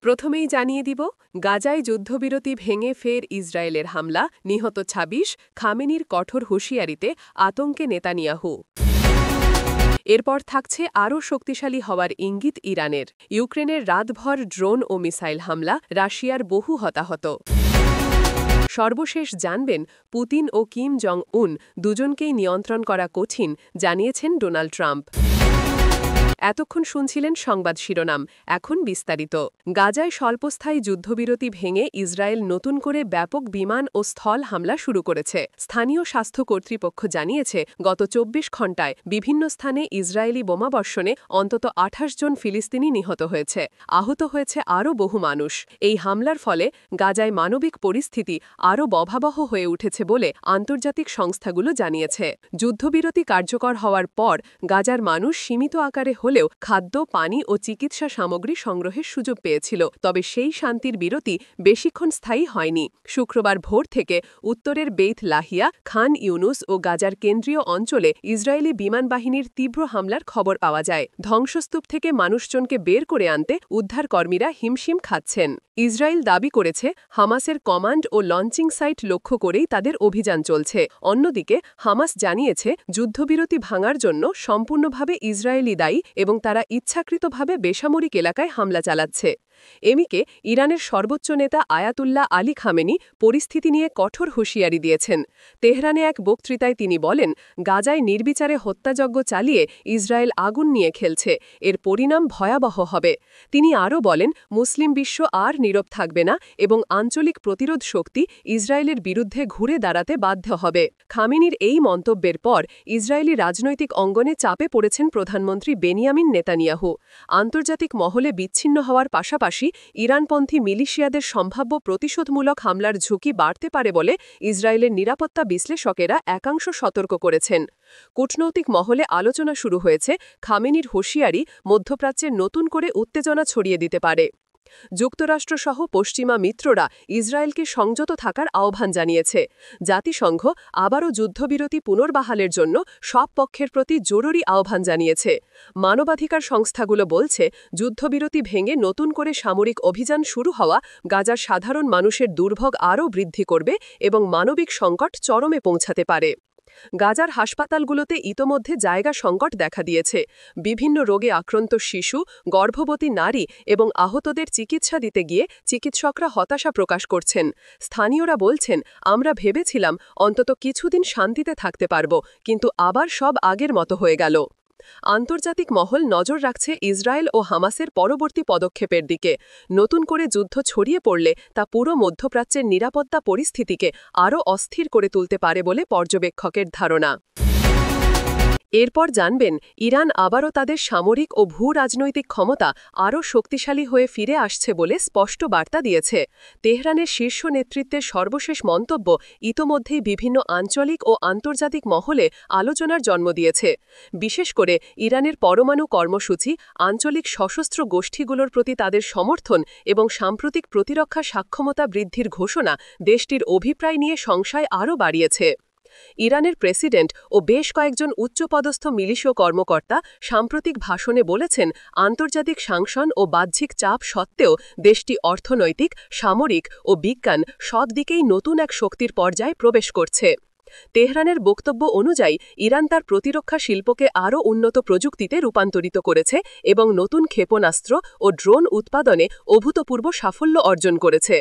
প্রথমেই জানিয়ে দিব, গাজায় যুদ্ধবিরতি ভেঙে ফের ইসরায়েলের হামলা, নিহত ২৬, খামেনির কঠোর হুঁশিয়ারিতে আতঙ্কে নেতানিয়াহু। এরপর থাকছে আরও শক্তিশালী হওয়ার ইঙ্গিত ইরানের। ইউক্রেনের রাতভর ড্রোন ও মিসাইল হামলা, রাশিয়ার বহু হতাহত। সর্বশেষ জানবেন, পুতিন ও কিম জং উন দুজনকেই নিয়ন্ত্রণ করা কঠিন, জানিয়েছেন ডোনাল্ড ট্রাম্প। এতক্ষণ শুনছিলেন সংবাদ শিরোনাম, এখন বিস্তারিত। গাজায় স্বল্পস্থায়ী যুদ্ধবিরতি ভেঙে ইসরায়েল নতুন করে ব্যাপক বিমান ও স্থল হামলা শুরু করেছে। স্থানীয় স্বাস্থ্য কর্তৃপক্ষ জানিয়েছে, গত ২৪ ঘণ্টায় বিভিন্ন স্থানে ইসরায়েলি বোমাবর্ষণে অন্তত ২৮ জন ফিলিস্তিনি নিহত হয়েছে। আহত হয়েছে আরও বহু মানুষ। এই হামলার ফলে গাজায় মানবিক পরিস্থিতি আরও ভয়াবহ হয়ে উঠেছে বলে আন্তর্জাতিক সংস্থাগুলো জানিয়েছে। যুদ্ধবিরতি কার্যকর হওয়ার পর গাজার মানুষ সীমিত আকারে হলেও খাদ্য, পানি ও চিকিৎসা সামগ্রী সংগ্রহের সুযোগ পেয়েছিল। তবে সেই শান্তির বিরতি বেশিক্ষণ স্থায়ী হয়নি। শুক্রবার ভোর থেকে উত্তরের বেইত লাহিয়া, খান ইউনুস ও গাজার কেন্দ্রীয় অঞ্চলে ইসরায়েলি বিমান বাহিনীর তীব্র হামলার খবর পাওয়া যায়। ধ্বংসস্তূপ থেকে মানুষজনকে বের করে আনতে উদ্ধারকর্মীরা হিমশিম খাচ্ছেন। ইসরায়েল দাবি করেছে, হামাসের কমান্ড ও লঞ্চিং সাইট লক্ষ্য করেই তাদের অভিযান চলছে। অন্যদিকে হামাস জানিয়েছে, যুদ্ধবিরতি ভাঙার জন্য সম্পূর্ণভাবে ইসরায়েলি দায়ী এবং তারা ইচ্ছাকৃতভাবে বেসামরিক এলাকায় হামলা চালাচ্ছে। এদিকে ইরানের সর্বোচ্চ নেতা আয়াতুল্লাহ আলী খামেনি পরিস্থিতি নিয়ে কঠোর হুঁশিয়ারি দিয়েছেন। তেহরানে এক বক্তৃতায় তিনি বলেন, গাজায় নির্বিচারে হত্যাযজ্ঞ চালিয়ে ইসরায়েল আগুন নিয়ে খেলছে, এর পরিণাম ভয়াবহ হবে। তিনি আরও বলেন, মুসলিম বিশ্ব আর নীরব থাকবে না এবং আঞ্চলিক প্রতিরোধ শক্তি ইসরায়েলের বিরুদ্ধে ঘুরে দাঁড়াতে বাধ্য হবে। খামেনির এই মন্তব্যের পর ইসরায়েলি রাজনৈতিক অঙ্গনে চাপে পড়েছেন প্রধানমন্ত্রী বেনিয়ামিন নেতানিয়াহু। আন্তর্জাতিক মহলে বিচ্ছিন্ন হওয়ার পাশাপাশি ইরানপন্থী মিলিশিয়াদের সম্ভাব্য প্রতিশোধমূলক হামলার ঝুঁকি বাড়তে পারে বলে ইসরায়েলের নিরাপত্তা বিশ্লেষকেরা একাংশ সতর্ক করেছেন। কূটনৈতিক মহলে আলোচনা শুরু হয়েছে, খামেনির হুঁশিয়ারি মধ্যপ্রাচ্যে নতুন করে উত্তেজনা ছড়িয়ে দিতে পারে। যুক্তরাষ্ট্রসহ পশ্চিমা মিত্ররা ইসরায়েলকে সংযত থাকার আহ্বান জানিয়েছে। জাতিসংঘ আবারও যুদ্ধবিরতি পুনর্বহালের জন্য সব পক্ষের প্রতি জরুরি আহ্বান জানিয়েছে। মানবাধিকার সংস্থাগুলো বলছে, যুদ্ধবিরতি ভেঙে নতুন করে সামরিক অভিযান শুরু হওয়া গাজার সাধারণ মানুষের দুর্ভোগ আরও বৃদ্ধি করবে এবং মানবিক সংকট চরমে পৌঁছাতে পারে। গাজার হাসপাতালগুলোতে ইতোমধ্যে জায়গা সংকট দেখা দিয়েছে। বিভিন্ন রোগে আক্রান্ত শিশু, গর্ভবতী নারী এবং আহতদের চিকিৎসা দিতে গিয়ে চিকিৎসকরা হতাশা প্রকাশ করছেন। স্থানীয়রা বলছেন, আমরা ভেবেছিলাম অন্তত কিছুদিন শান্তিতে থাকতে পারব, কিন্তু আবার সব আগের মতো হয়ে গেল। আন্তর্জাতিক মহল নজর রাখছে ইসরায়েল ও হামাসের পরবর্তী পদক্ষেপের দিকে। নতুন করে যুদ্ধ ছড়িয়ে পড়লে তা পুরো মধ্যপ্রাচ্যের নিরাপত্তা পরিস্থিতিকে আরও অস্থির করে তুলতে পারে বলে পর্যবেক্ষকের ধারণা। এরপর জানবেন, ইরান আবারও তাদের সামরিক ও ভূ-রাজনৈতিক ক্ষমতা আরও শক্তিশালী হয়ে ফিরে আসছে বলে স্পষ্ট বার্তা দিয়েছে। তেহরানের শীর্ষ নেতৃত্বের সর্বশেষ মন্তব্য ইতোমধ্যেই বিভিন্ন আঞ্চলিক ও আন্তর্জাতিক মহলে আলোচনার জন্ম দিয়েছে। বিশেষ করে ইরানের পরমাণু কর্মসূচি, আঞ্চলিক সশস্ত্র গোষ্ঠীগুলোর প্রতি তাদের সমর্থন এবং সাম্প্রতিক প্রতিরক্ষা সক্ষমতা বৃদ্ধির ঘোষণা দেশটির অভিপ্রায় নিয়ে সংশয় আরও বাড়িয়েছে। ইরানের প্রেসিডেন্ট ও বেশ কয়েকজন উচ্চপদস্থ মিলিশীয় কর্মকর্তা সাম্প্রতিক ভাষণে বলেছেন, আন্তর্জাতিক সাংশন ও বাহ্যিক চাপ সত্ত্বেও দেশটি অর্থনৈতিক, সামরিক ও বিজ্ঞান সব দিকেই নতুন এক শক্তির পর্যায়ে প্রবেশ করছে। তেহরানের বক্তব্য অনুযায়ী ইরান তার প্রতিরক্ষা শিল্পকে আরও উন্নত প্রযুক্তিতে রূপান্তরিত করেছে এবং নতুন ক্ষেপণাস্ত্র ও ড্রোন উৎপাদনে অভূতপূর্ব সাফল্য অর্জন করেছে।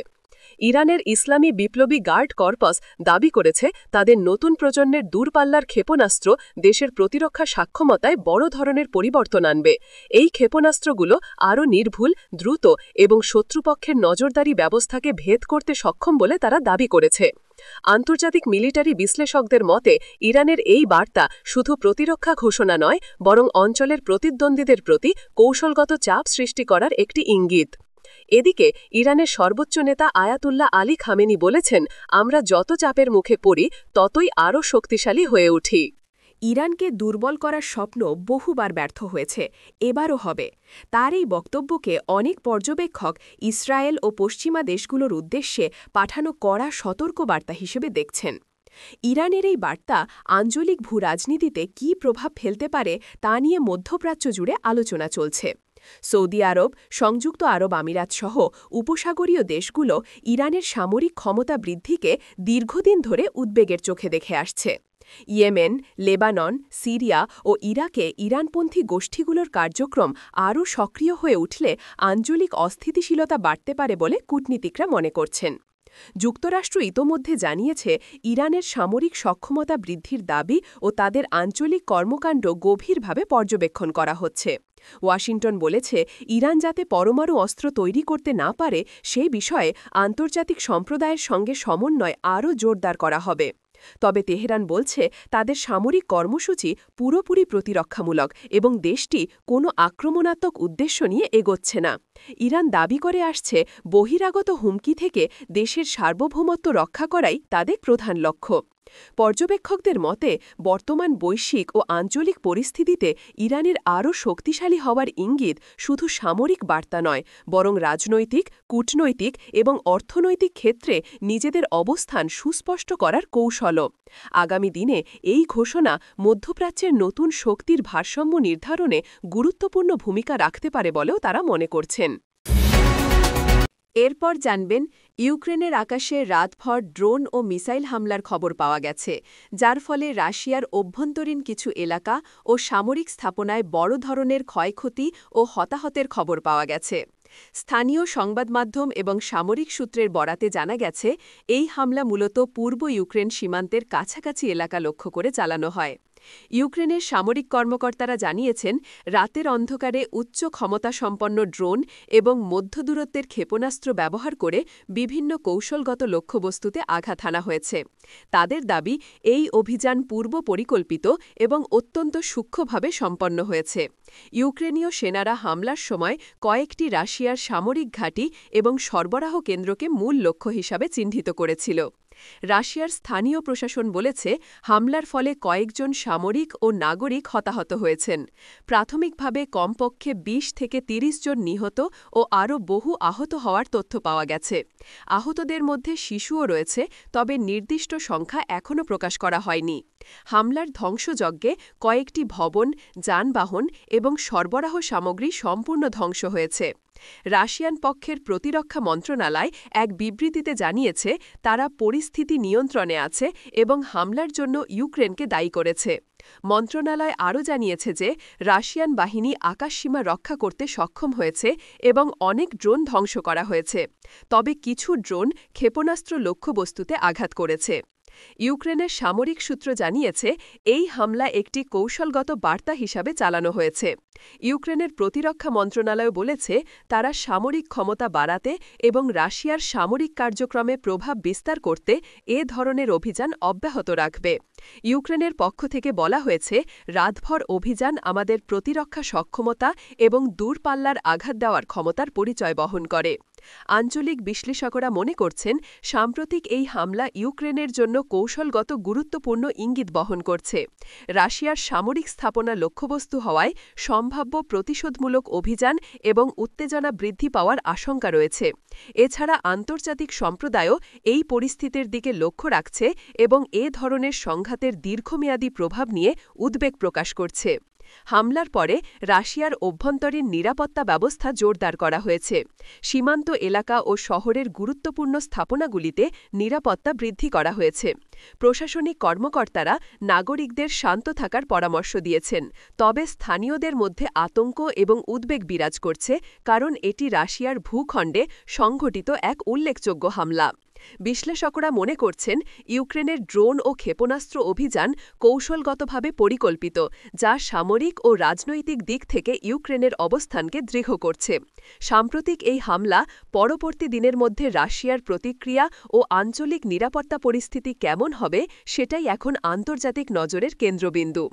ইরানের ইসলামী বিপ্লবী গার্ড কর্পস দাবি করেছে, তাদের নতুন প্রজন্মের দূরপাল্লার ক্ষেপণাস্ত্র দেশের প্রতিরক্ষা সক্ষমতায় বড় ধরনের পরিবর্তন আনবে। এই ক্ষেপণাস্ত্রগুলো আরও নির্ভুল, দ্রুত এবং শত্রুপক্ষের নজরদারি ব্যবস্থাকে ভেদ করতে সক্ষম বলে তারা দাবি করেছে। আন্তর্জাতিক মিলিটারি বিশ্লেষকদের মতে, ইরানের এই বার্তা শুধু প্রতিরক্ষা ঘোষণা নয়, বরং অঞ্চলের প্রতিদ্বন্দ্বীদের প্রতি কৌশলগত চাপ সৃষ্টি করার একটি ইঙ্গিত। এদিকে ইরানের সর্বোচ্চ নেতা আয়াতুল্লাহ আলী খামেনি বলেছেন, আমরা যত চাপের মুখে পড়ি ততই আরও শক্তিশালী হয়ে উঠি। ইরানকে দুর্বল করার স্বপ্ন বহুবার ব্যর্থ হয়েছে, এবারও হবে। তার এই বক্তব্যকে অনেক পর্যবেক্ষক ইসরায়েল ও পশ্চিমা দেশগুলোর উদ্দেশ্যে পাঠানো কড়া সতর্কবার্তা হিসেবে দেখছেন। ইরানের এই বার্তা আঞ্চলিক ভূরাজনীতিতে কী প্রভাব ফেলতে পারে তা নিয়ে মধ্যপ্রাচ্য জুড়ে আলোচনা চলছে। সৌদি আরব, সংযুক্ত আরব আমিরাত সহ উপসাগরীয় দেশগুলো ইরানের সামরিক ক্ষমতা বৃদ্ধিকে দীর্ঘদিন ধরে উদ্বেগের চোখে দেখে আসছে। ইয়েমেন, লেবানন, সিরিয়া ও ইরাকে ইরানপন্থী গোষ্ঠীগুলোর কার্যক্রম আরও সক্রিয় হয়ে উঠলে আঞ্চলিক অস্থিতিশীলতা বাড়তে পারে বলে কূটনীতিকরা মনে করছেন। যুক্তরাষ্ট্র ইতোমধ্যে জানিয়েছে ইরানের সামরিক সক্ষমতা বৃদ্ধির দাবি ও তাদের আঞ্চলিক কর্মকাণ্ড গভীরভাবে পর্যবেক্ষণ করা হচ্ছে। ওয়াশিংটন বলেছে ইরান যাতে পরমাণু অস্ত্র তৈরি করতে না পারে সেই বিষয়ে আন্তর্জাতিক সম্প্রদায়ের সঙ্গে সমন্বয় আরও জোরদার করা হবে। তবে তেহরান বলছে তাদের সামরিক কর্মসূচি পুরোপুরি প্রতিরক্ষামূলক এবং দেশটি কোনো আক্রমণাত্মক উদ্দেশ্য নিয়ে এগোচ্ছে না। ইরান দাবি করে আসছে বহিরাগত হুমকি থেকে দেশের সার্বভৌমত্ব রক্ষা করাই তাদের প্রধান লক্ষ্য। পর্যবেক্ষকদের মতে বর্তমান বৈশ্বিক ও আঞ্চলিক পরিস্থিতিতে ইরানের আরও শক্তিশালী হওয়ার ইঙ্গিত শুধু সামরিক বার্তা নয়, বরং রাজনৈতিক, কূটনৈতিক এবং অর্থনৈতিক ক্ষেত্রে নিজেদের অবস্থান সুস্পষ্ট করার কৌশলও। আগামী দিনে এই ঘোষণা মধ্যপ্রাচ্যের নতুন শক্তির ভারসাম্য নির্ধারণে গুরুত্বপূর্ণ ভূমিকা রাখতে পারে বলেও তারা মনে করছেন। এরপর জানবেন ইউক্রেনের আকাশে রাতভর ড্রোন ও মিসাইল হামলার খবর পাওয়া গেছে, যার ফলে রাশিয়ার অভ্যন্তরীণ কিছু এলাকা ও সামরিক স্থাপনায় বড় ধরনের ক্ষয়ক্ষতি ও হতাহতের খবর পাওয়া গেছে। স্থানীয় সংবাদমাধ্যম এবং সামরিক সূত্রের বরাতে জানা গেছে এই হামলা মূলত পূর্ব ইউক্রেন সীমান্তের কাছাকাছি এলাকা লক্ষ্য করে চালানো হয়। ইউক্রেনের সামরিক কর্মকর্তারা জানিয়েছেন রাতের অন্ধকারে উচ্চ ক্ষমতাসম্পন্ন ড্রোন এবং মধ্যদূরত্বের ক্ষেপণাস্ত্র ব্যবহার করে বিভিন্ন কৌশলগত লক্ষ্যবস্তুতে আঘাত হানা হয়েছে। তাদের দাবি এই অভিযান পূর্ব পরিকল্পিত এবং অত্যন্ত সূক্ষ্মভাবে সম্পন্ন হয়েছে। ইউক্রেনীয় সেনারা হামলার সময় কয়েকটি রাশিয়ার সামরিক ঘাঁটি এবং সরবরাহ কেন্দ্রকে মূল লক্ষ্য হিসাবে চিহ্নিত করেছিল। রাশিয়ার স্থানীয় প্রশাসন বলেছে হামলার ফলে কয়েকজন সামরিক ও নাগরিক হতাহত হয়েছেন। প্রাথমিকভাবে কমপক্ষে ২০ থেকে ৩০ জন নিহত ও আরও বহু আহত হওয়ার তথ্য পাওয়া গেছে। আহতদের মধ্যে শিশুও রয়েছে, তবে নির্দিষ্ট সংখ্যা এখনও প্রকাশ করা হয়নি। হামলার ধ্বংসযজ্ঞে কয়েকটি ভবন, যানবাহন এবং সরবরাহ সামগ্রী সম্পূর্ণ ধ্বংস হয়েছে। রাশিয়ান পক্ষের প্রতিরক্ষা মন্ত্রণালয় এক বিবৃতিতে জানিয়েছে তারা পরিস্থিতি নিয়ন্ত্রণে আছে এবং হামলার জন্য ইউক্রেনকে দায়ী করেছে। মন্ত্রণালয় আরও জানিয়েছে যে রাশিয়ান বাহিনী আকাশসীমা রক্ষা করতে সক্ষম হয়েছে এবং অনেক ড্রোন ধ্বংস করা হয়েছে, তবে কিছু ড্রোন ক্ষেপণাস্ত্র লক্ষ্যবস্তুতে আঘাত করেছে। ইউক্রেনের সামরিক সূত্র জানিয়েছে এই হামলা একটি কৌশলগত বার্তা হিসাবে চালানো হয়েছে। ইউক্রেনের প্রতিরক্ষা মন্ত্রণালয় বলেছে তারা সামরিক ক্ষমতা বাড়াতে এবং রাশিয়ার সামরিক কার্যক্রমে প্রভাব বিস্তার করতে এ ধরনের অভিযান অব্যাহত রাখবে। ইউক্রেনের পক্ষ থেকে বলা হয়েছে রাতভর অভিযান আমাদের প্রতিরক্ষা সক্ষমতা এবং দূরপাল্লার আঘাত দেওয়ার ক্ষমতার পরিচয় বহন করে। আঞ্চলিক বিশ্লেষকরা মনে করছেন সাম্প্রতিক এই হামলা ইউক্রেনের জন্য কৌশলগত গুরুত্বপূর্ণ ইঙ্গিত বহন করছে। রাশিয়ার সামরিক স্থাপনা লক্ষ্যবস্তু হওয়ায় সম্ভাব্য প্রতিশোধমূলক অভিযান এবং উত্তেজনা বৃদ্ধি পাওয়ার আশঙ্কা রয়েছে। এছাড়া আন্তর্জাতিক সম্প্রদায়ও এই পরিস্থিতির দিকে লক্ষ্য রাখছে এবং এ ধরনের সংঘাতের দীর্ঘমেয়াদী প্রভাব নিয়ে উদ্বেগ প্রকাশ করছে। হামলার পরে রাশিয়ার অভ্যন্তরীণ নিরাপত্তা ব্যবস্থা জোরদার করা হয়েছে। সীমান্ত এলাকা ও শহরের গুরুত্বপূর্ণ স্থাপনাগুলিতে নিরাপত্তা বৃদ্ধি করা হয়েছে। প্রশাসনিক কর্মকর্তারা নাগরিকদের শান্ত থাকার পরামর্শ দিয়েছেন, তবে স্থানীয়দের মধ্যে আতঙ্ক এবং উদ্বেগ বিরাজ করছে, কারণ এটি রাশিয়ার ভূখণ্ডে সংঘটিত এক উল্লেখযোগ্য হামলা। বিশ্লেষকরা মনে করছেন ইউক্রেনের ড্রোন ও ক্ষেপণাস্ত্র অভিযান কৌশলগতভাবে পরিকল্পিত, যা সামরিক ও রাজনৈতিক দিক থেকে ইউক্রেনের অবস্থানকে দৃঢ় করছে। সাম্প্রতিক এই হামলা পরবর্তী দিনের মধ্যে রাশিয়ার প্রতিক্রিয়া ও আঞ্চলিক নিরাপত্তা পরিস্থিতি কেমন হবে সেটাই এখন আন্তর্জাতিক নজরের কেন্দ্রবিন্দু।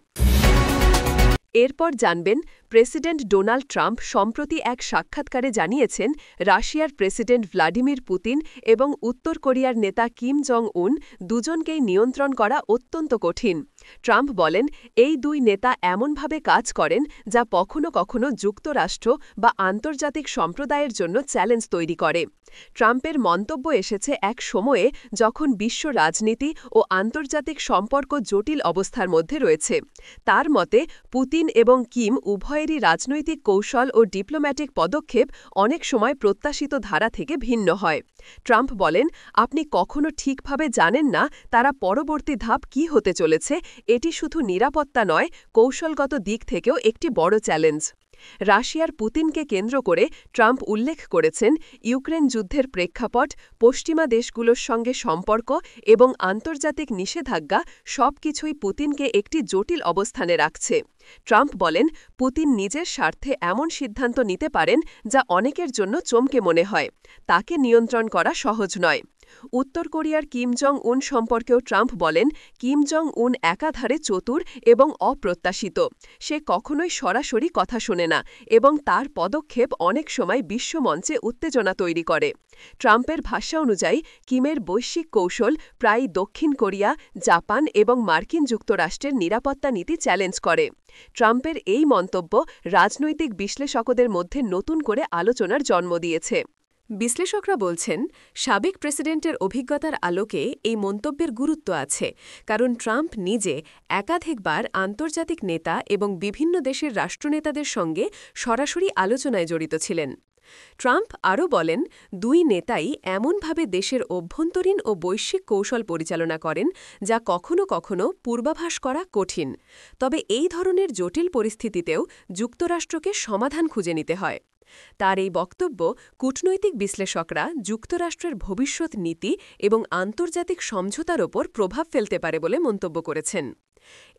এরপর জানবেন প্রেসিডেন্ট ডোনাল্ড ট্রাম্প সম্প্রতি এক সাক্ষাৎকারে জানিয়েছেন রাশিয়ার প্রেসিডেন্ট ভ্লাদিমির পুতিন এবং উত্তর কোরিয়ার নেতা কিম জং উন দুজনকেই নিয়ন্ত্রণ করা অত্যন্ত কঠিন। ট্রাম্প বলেন, এই দুই নেতা এমনভাবে কাজ করেন যা কখনো কখনো যুক্তরাষ্ট্র বা আন্তর্জাতিক সম্প্রদায়ের জন্য চ্যালেঞ্জ তৈরি করে। ট্রাম্পের মন্তব্য এসেছে এক সময়ে যখন বিশ্ব রাজনীতি ও আন্তর্জাতিক সম্পর্ক জটিল অবস্থার মধ্যে রয়েছে। তার মতে, পুতিন এবং কিম উভয়েরই রাজনৈতিক কৌশল ও ডিপ্লোম্যাটিক পদক্ষেপ অনেক সময় প্রত্যাশিত ধারা থেকে ভিন্ন হয়। ট্রাম্প বলেন, আপনি কখনো ঠিকভাবে জানেন না তারা পরবর্তী ধাপ কী হতে চলেছে। এটি শুধু নিরাপত্তা নয়, কৌশলগত দিক থেকেও একটি বড় চ্যালেঞ্জ। রাশিয়ার পুতিনকে কেন্দ্র করে ট্রাম্প উল্লেখ করেছেন, ইউক্রেন যুদ্ধের প্রেক্ষাপট, পশ্চিমা দেশগুলোর সঙ্গে সম্পর্ক এবং আন্তর্জাতিক নিষেধাজ্ঞা সবকিছুই পুতিনকে একটি জটিল অবস্থানে রাখছে। ট্রাম্প বলেন, পুতিন নিজের স্বার্থে এমন সিদ্ধান্ত নিতে পারেন যা অনেকের জন্য চমকে মনে হয়। তাকে নিয়ন্ত্রণ করা সহজ নয়। উত্তর কোরিয়ার কিম জং উন সম্পর্কেও ট্রাম্প বলেন, কিম জং উন একাধারে চতুর এবং অপ্রত্যাশিত। সে কখনোই সরাসরি কথা শোনে না এবং তার পদক্ষেপ অনেক সময় বিশ্বমঞ্চে উত্তেজনা তৈরি করে। ট্রাম্পের ভাষ্য অনুযায়ী, কিমের বৈশ্বিক কৌশল প্রায়ই দক্ষিণ কোরিয়া, জাপান এবং মার্কিন যুক্তরাষ্ট্রের নিরাপত্তা নীতি চ্যালেঞ্জ করে। ট্রাম্পের এই মন্তব্য রাজনৈতিক বিশ্লেষকদের মধ্যে নতুন করে আলোচনার জন্ম দিয়েছে। বিশ্লেষকরা বলছেন, সাবেক প্রেসিডেন্টের অভিজ্ঞতার আলোকে এই মন্তব্যের গুরুত্ব আছে, কারণ ট্রাম্প নিজে একাধিকবার আন্তর্জাতিক নেতা এবং বিভিন্ন দেশের রাষ্ট্রনেতাদের সঙ্গে সরাসরি আলোচনায় জড়িত ছিলেন। ট্রাম্প আরও বলেন, দুই নেতাই এমনভাবে দেশের অভ্যন্তরীণ ও বৈশ্বিক কৌশল পরিচালনা করেন যা কখনো কখনো পূর্বাভাস করা কঠিন। তবে এই ধরনের জটিল পরিস্থিতিতেও যুক্তরাষ্ট্রকে সমাধান খুঁজে নিতে হয়। তার এই বক্তব্য কূটনৈতিক বিশ্লেষকরা যুক্তরাষ্ট্রের ভবিষ্যৎ নীতি এবং আন্তর্জাতিক সমঝোতার ওপর প্রভাব ফেলতে পারে বলে মন্তব্য করেছেন।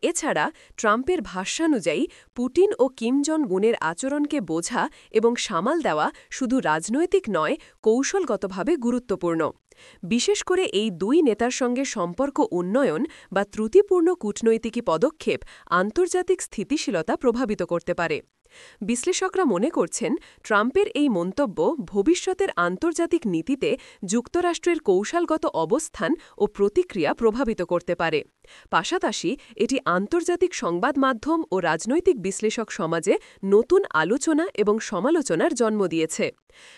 এছাড়া ট্রাম্পের ভাষ্যানুযায়ী পুতিন ও কিম জং উনের আচরণকে বোঝা এবং সামাল দেওয়া শুধু রাজনৈতিক নয়, কৌশলগতভাবে গুরুত্বপূর্ণ। বিশেষ করে এই দুই নেতার সঙ্গে সম্পর্ক উন্নয়ন বা ত্রুটিপূর্ণ কূটনৈতিক পদক্ষেপ আন্তর্জাতিক স্থিতিশীলতা প্রভাবিত করতে পারে। বিশ্লেষকরা মনে করছেন, ট্রাম্পের এই মন্তব্য ভবিষ্যতের আন্তর্জাতিক নীতিতে যুক্তরাষ্ট্রের কৌশলগত অবস্থান ও প্রতিক্রিয়া প্রভাবিত করতে পারে। পাশাপাশি এটি আন্তর্জাতিক সংবাদ মাধ্যম ও রাজনৈতিক বিশ্লেষক সমাজে নতুন আলোচনা এবং সমালোচনার জন্ম দিয়েছে।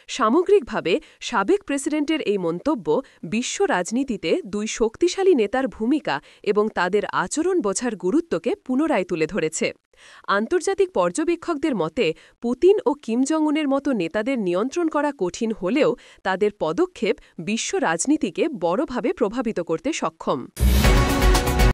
সামগ্রিকভাবে সাবেক প্রেসিডেন্টের এই মন্তব্য বিশ্ব রাজনীতিতে দুই শক্তিশালী নেতার ভূমিকা এবং তাদের আচরণ বোঝার গুরুত্বকে পুনরায় তুলে ধরেছে। আন্তর্জাতিক পর্যবেক্ষকদের মতে, পুতিন ও কিম জং উনের মতো নেতাদের নিয়ন্ত্রণ করা কঠিন হলেও তাদের পদক্ষেপ বিশ্ব রাজনীতিকে বড়ভাবে প্রভাবিত করতে সক্ষম।